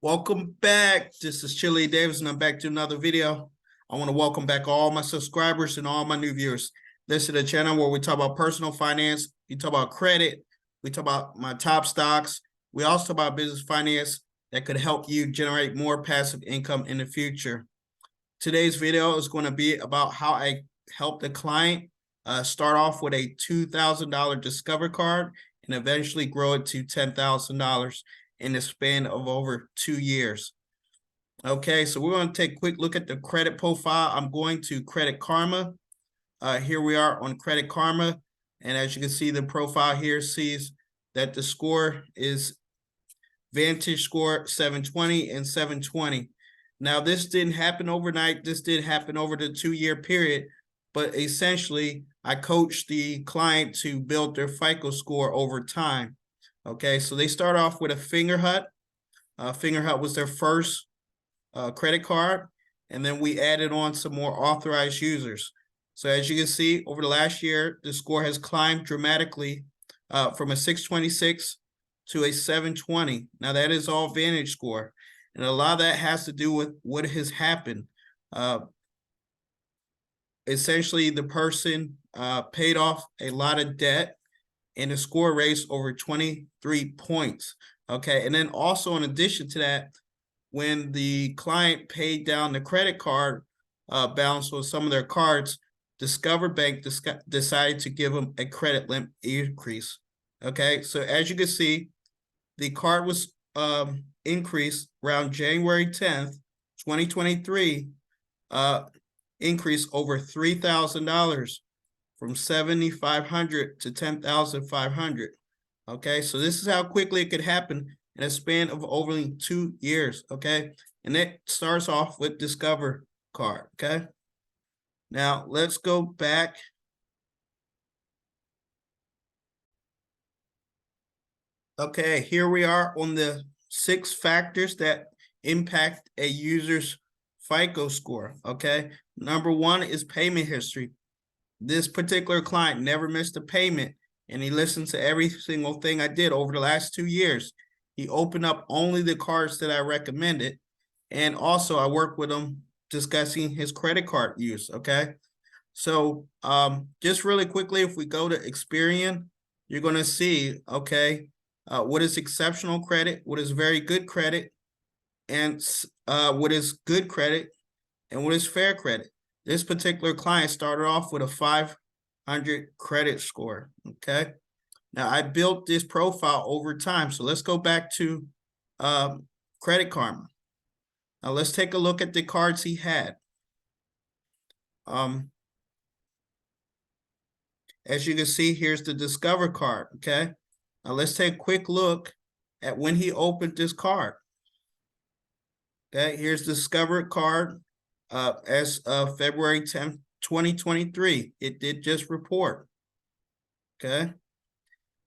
Welcome back. This is Chili Davis, and I'm back to another video. I want to welcome back all my subscribers and all my new viewers. This is the channel where we talk about personal finance, we talk about credit, we talk about my top stocks. We also talk about business finance that could help you generate more passive income in the future. Today's video is going to be about how I helped a client start off with a $2,000 Discover card and eventually grow it to $10,000 in the span of over 2 years. Okay, so we're going to take a quick look at the credit profile. I'm going to Credit Karma. Here we are on Credit Karma. And as you can see, the profile here sees that the score is Vantage Score 720 and 720. Now, this didn't happen overnight. This did happen over the 2-year period. But essentially, I coached the client to build their FICO score over time. Okay, so they start off with a Fingerhut. Fingerhut was their first credit card, and then we added on some more authorized users. So as you can see, over the last year, the score has climbed dramatically from a 626 to a 720. Now that is all Vantage score, and a lot of that has to do with what has happened. Essentially, the person paid off a lot of debt, and the score raised over 23 points. Okay, and then also in addition to that, when the client paid down the credit card balance on some of their cards, Discover Bank decided to give them a credit limit increase. Okay, so as you can see, the card was increased around January 10th, 2023, increased over $3,000. From $7,500 to $10,500. Okay, so this is how quickly it could happen in a span of only 2 years. Okay, and it starts off with Discover card. Okay, now let's go back. Okay, here we are on the 6 factors that impact a user's FICO score. Okay, number 1 is payment history. This particular client never missed a payment, and he listened to every single thing I did over the last 2 years. He opened up only the cards that I recommended, and also I worked with him discussing his credit card use. Okay, so just really quickly, if we go to Experian, you're going to see, okay, what is exceptional credit, what is very good credit, and what is good credit, and what is fair credit. This particular client started off with a 500 credit score. Okay, now I built this profile over time. So let's go back to Credit Karma. Now let's take a look at the cards he had. As you can see, here's the Discover card. Okay, now let's take a quick look at when he opened this card. Okay, here's the Discover card. As of February 10th, 2023, it did just report. Okay,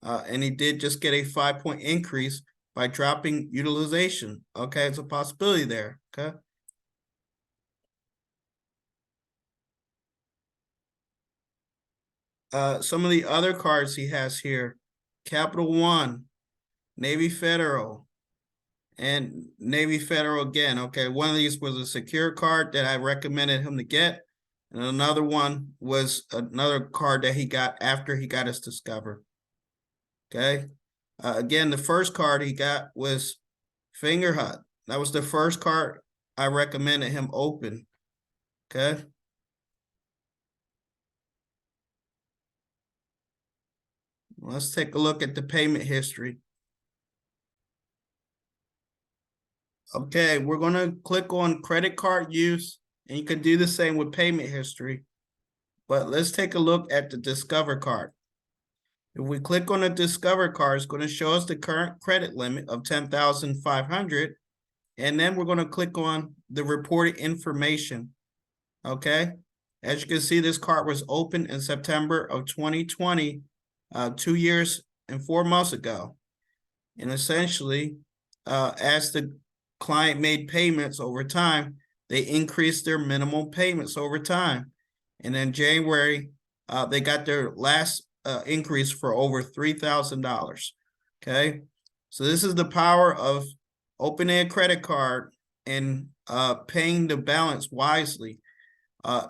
and he did just get a 5-point increase by dropping utilization. Okay, it's a possibility there. Okay, some of the other cards he has here: Capital One, Navy Federal, and Navy Federal again. Okay, one of these was a secure card that I recommended him to get, and another one was another card that he got after he got his Discover. Okay, again, the first card he got was Fingerhut. That was the first card I recommended him open. Okay, let's take a look at the payment history. Okay, we're going to click on credit card use, and you can do the same with payment history. But let's take a look at the Discover card. If we click on the Discover card, it's going to show us the current credit limit of $10,500. And then we're going to click on the reported information. Okay, as you can see, this card was opened in September of 2020, 2 years and 4 months ago. And essentially, as the client made payments over time, they increased their minimum payments over time. And in January, they got their last increase for over $3,000. Okay, so this is the power of opening a credit card and paying the balance wisely.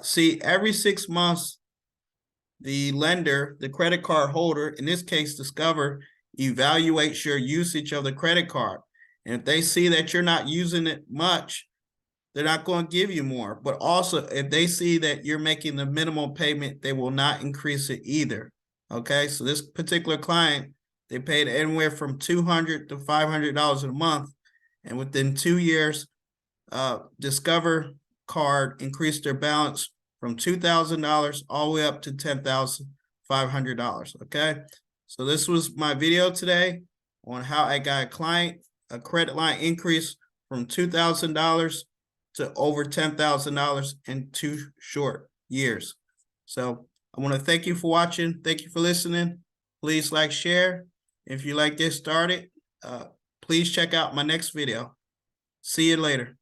See, every 6 months, the lender, the credit card holder, in this case, Discover, evaluates your usage of the credit card. And if they see that you're not using it much, they're not going to give you more. But also, if they see that you're making the minimum payment, they will not increase it either. Okay, so this particular client, they paid anywhere from $200 to $500 a month. And within 2 years, Discover card increased their balance from $2,000 all the way up to $10,500. Okay, so this was my video today on how I got a client a credit line increase from $2,000 to over $10,000 in 2 short years. So I want to thank you for watching. Thank you for listening. Please like, share. If you like this started, please check out my next video. See you later.